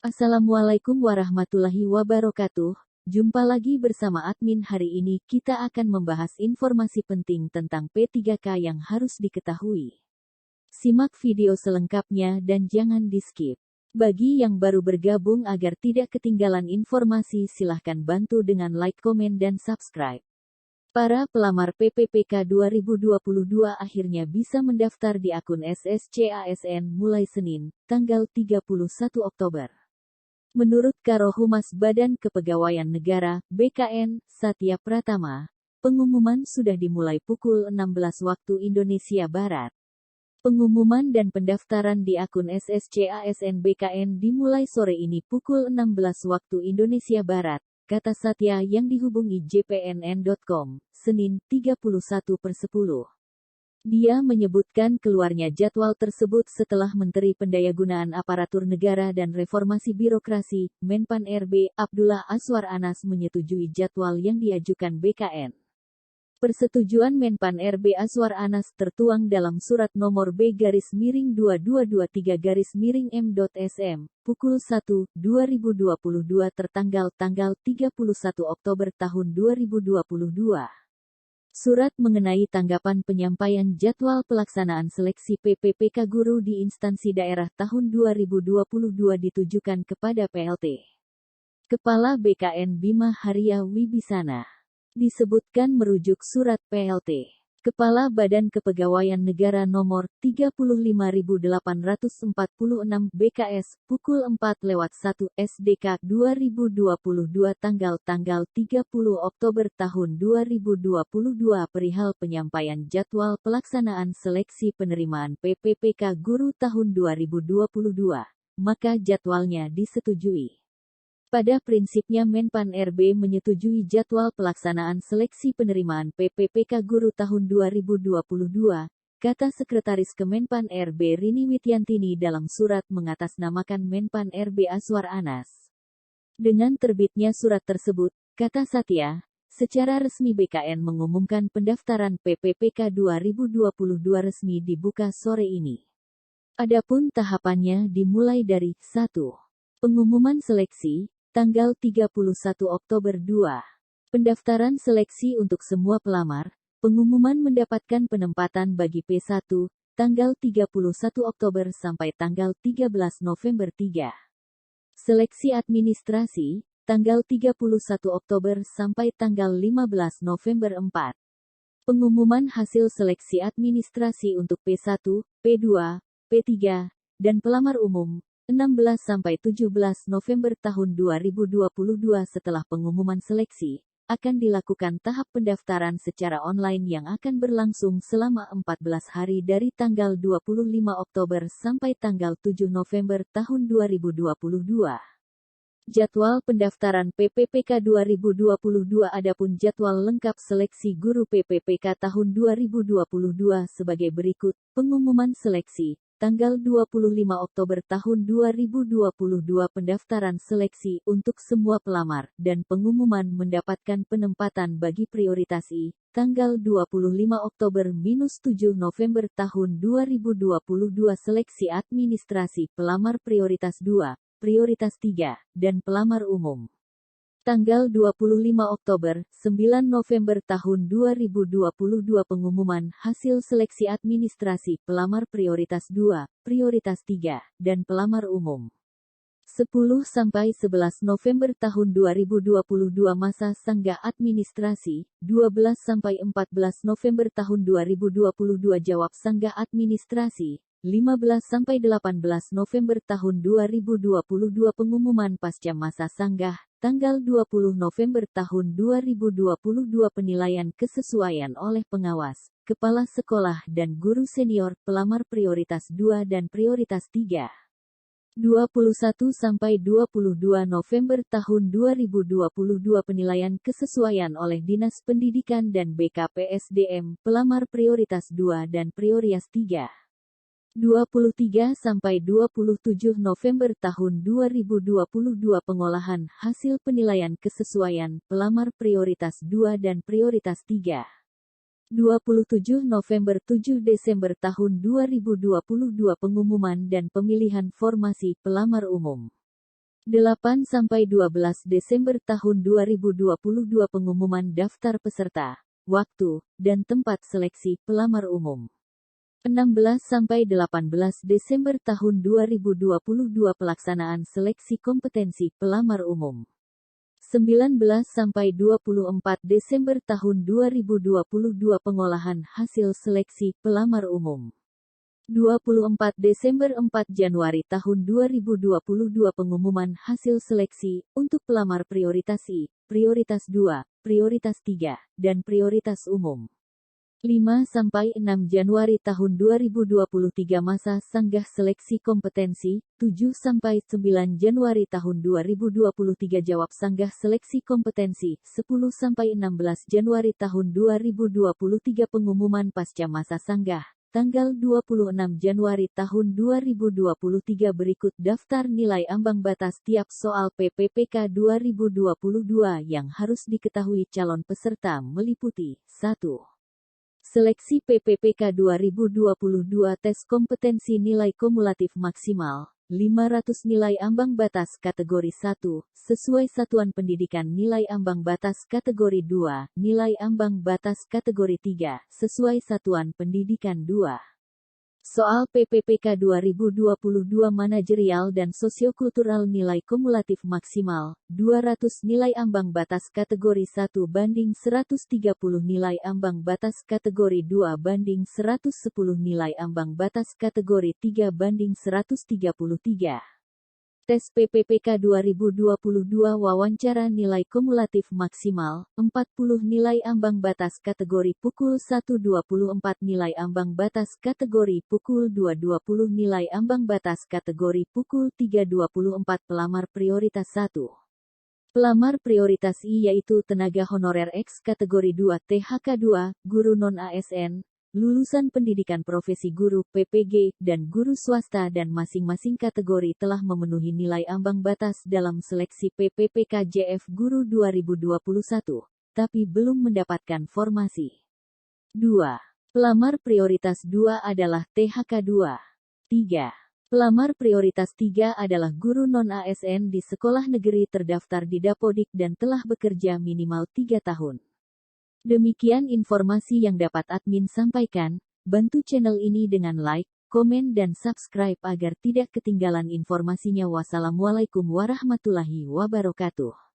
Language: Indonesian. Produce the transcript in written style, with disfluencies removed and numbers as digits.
Assalamualaikum warahmatullahi wabarakatuh. Jumpa lagi bersama admin. Hari ini kita akan membahas informasi penting tentang P3K yang harus diketahui. Simak video selengkapnya dan jangan di-skip. Bagi yang baru bergabung agar tidak ketinggalan informasi, silahkan bantu dengan like, komen, dan subscribe. Para pelamar PPPK 2022 akhirnya bisa mendaftar di akun SSCASN mulai Senin, tanggal 31 Oktober. Menurut Karo Humas Badan Kepegawaian Negara, BKN, Satya Pratama, pengumuman sudah dimulai pukul 16 waktu Indonesia Barat. Pengumuman dan pendaftaran di akun SSCASN BKN dimulai sore ini pukul 16 waktu Indonesia Barat, kata Satya yang dihubungi jpnn.com, Senin, 31/10. Dia menyebutkan keluarnya jadwal tersebut setelah Menteri Pendayaagunaan Aparatur Negara dan Reformasi Birokrasi, Menpan RB, Abdullah Azwar Anas menyetujui jadwal yang diajukan BKN. Persetujuan Menpan RB Azwar Anas tertuang dalam surat nomor B-2223-M.SM, pukul 1/2022 tertanggal tanggal 31 Oktober tahun 2022. Surat mengenai tanggapan penyampaian jadwal pelaksanaan seleksi PPPK guru di instansi daerah tahun 2022 ditujukan kepada PLT. Kepala BKN Bima Haria Wibisana. Disebutkan merujuk surat PLT. Kepala Badan Kepegawaian Negara nomor 35.846 BKS, pukul 4:01 SDK 2022 tanggal 30 Oktober tahun 2022 perihal penyampaian jadwal pelaksanaan seleksi penerimaan PPPK guru tahun 2022, maka jadwalnya disetujui. Pada prinsipnya Menpan RB menyetujui jadwal pelaksanaan seleksi penerimaan PPPK guru tahun 2022, kata Sekretaris Kemenpan RB Rini Wityantini dalam surat mengatasnamakan Menpan RB Azwar Anas. Dengan terbitnya surat tersebut, kata Satya, secara resmi BKN mengumumkan pendaftaran PPPK 2022 resmi dibuka sore ini. Adapun tahapannya dimulai dari 1. Pengumuman seleksi, tanggal 31 Oktober 2. Pendaftaran seleksi untuk semua pelamar, pengumuman mendapatkan penempatan bagi P1, tanggal 31 Oktober sampai tanggal 13 November 3. Seleksi administrasi, tanggal 31 Oktober sampai tanggal 15 November 4. Pengumuman hasil seleksi administrasi untuk P1, P2, P3, dan pelamar umum, 16-17 November tahun 2022. Setelah pengumuman seleksi, akan dilakukan tahap pendaftaran secara online yang akan berlangsung selama 14 hari dari tanggal 25 Oktober sampai tanggal 7 November tahun 2022. Jadwal pendaftaran PPPK 2022. Adapun jadwal lengkap seleksi guru PPPK tahun 2022 sebagai berikut. Pengumuman seleksi, tanggal 25 Oktober tahun 2022 pendaftaran seleksi untuk semua pelamar dan pengumuman mendapatkan penempatan bagi prioritas I, tanggal 25 Oktober-7 November tahun 2022 seleksi administrasi pelamar prioritas 2, prioritas 3, dan pelamar umum. Tanggal 25 Oktober, 9 November tahun 2022 pengumuman hasil seleksi administrasi pelamar prioritas 2, prioritas 3, dan pelamar umum. 10-11 November tahun 2022 masa sanggah administrasi, 12-14 November tahun 2022 jawab sanggah administrasi, 15-18 November tahun 2022 pengumuman pasca masa sanggah, tanggal 20 November tahun 2022 penilaian kesesuaian oleh pengawas, kepala sekolah dan guru senior pelamar prioritas 2 dan prioritas 3. 21-22 November tahun 2022 penilaian kesesuaian oleh Dinas Pendidikan dan BKPSDM pelamar prioritas 2 dan prioritas 3. 23-27 November tahun 2022 pengolahan hasil penilaian kesesuaian pelamar prioritas 2 dan prioritas 3. 27 November 7 Desember tahun 2022 pengumuman dan pemilihan formasi pelamar umum. 8–12 Desember tahun 2022 Pengumuman daftar peserta, waktu, dan tempat seleksi pelamar umum. 16–18 Desember tahun 2022 Pelaksanaan seleksi kompetensi pelamar umum. 19–24 Desember tahun 2022 Pengolahan hasil seleksi pelamar umum. 24 Desember 4 Januari tahun 2022 Pengumuman hasil seleksi untuk pelamar prioritas I, prioritas 2, prioritas 3, dan prioritas umum. 5–6 Januari tahun 2023 Masa sanggah seleksi kompetensi. 7–9 Januari tahun 2023 Jawab sanggah seleksi kompetensi. 10–16 Januari tahun 2023 Pengumuman pasca masa sanggah. Tanggal 26 Januari tahun 2023 Berikut daftar nilai ambang batas tiap soal PPPK 2022 yang harus diketahui calon peserta meliputi 1. Seleksi PPPK 2022 Tes kompetensi nilai kumulatif maksimal 500 nilai ambang batas kategori 1, sesuai satuan pendidikan nilai ambang batas kategori 2, nilai ambang batas kategori 3, sesuai satuan pendidikan 2. Soal PPPK 2022 Manajerial dan Sosiokultural nilai kumulatif maksimal 200 nilai ambang batas kategori 1 banding 130 nilai ambang batas kategori 2 banding 110 nilai ambang batas kategori 3 banding 133. Tes PPPK 2022 Wawancara nilai kumulatif maksimal 40 nilai ambang batas kategori pukul 1 24 nilai ambang batas kategori pukul 2 20 nilai ambang batas kategori pukul 3 24 Pelamar prioritas 1. Pelamar prioritas I yaitu tenaga honorer X kategori 2 THK 2, guru non-ASN, lulusan pendidikan profesi guru PPG, dan guru swasta dan masing-masing kategori telah memenuhi nilai ambang batas dalam seleksi PPPK JF Guru 2021, tapi belum mendapatkan formasi. 2. Pelamar prioritas 2 adalah THK 2. 3. Pelamar prioritas 3 adalah guru non-ASN di sekolah negeri terdaftar di Dapodik dan telah bekerja minimal 3 tahun. Demikian informasi yang dapat admin sampaikan. Bantu channel ini dengan like, komen dan subscribe agar tidak ketinggalan informasinya. Wassalamualaikum warahmatullahi wabarakatuh.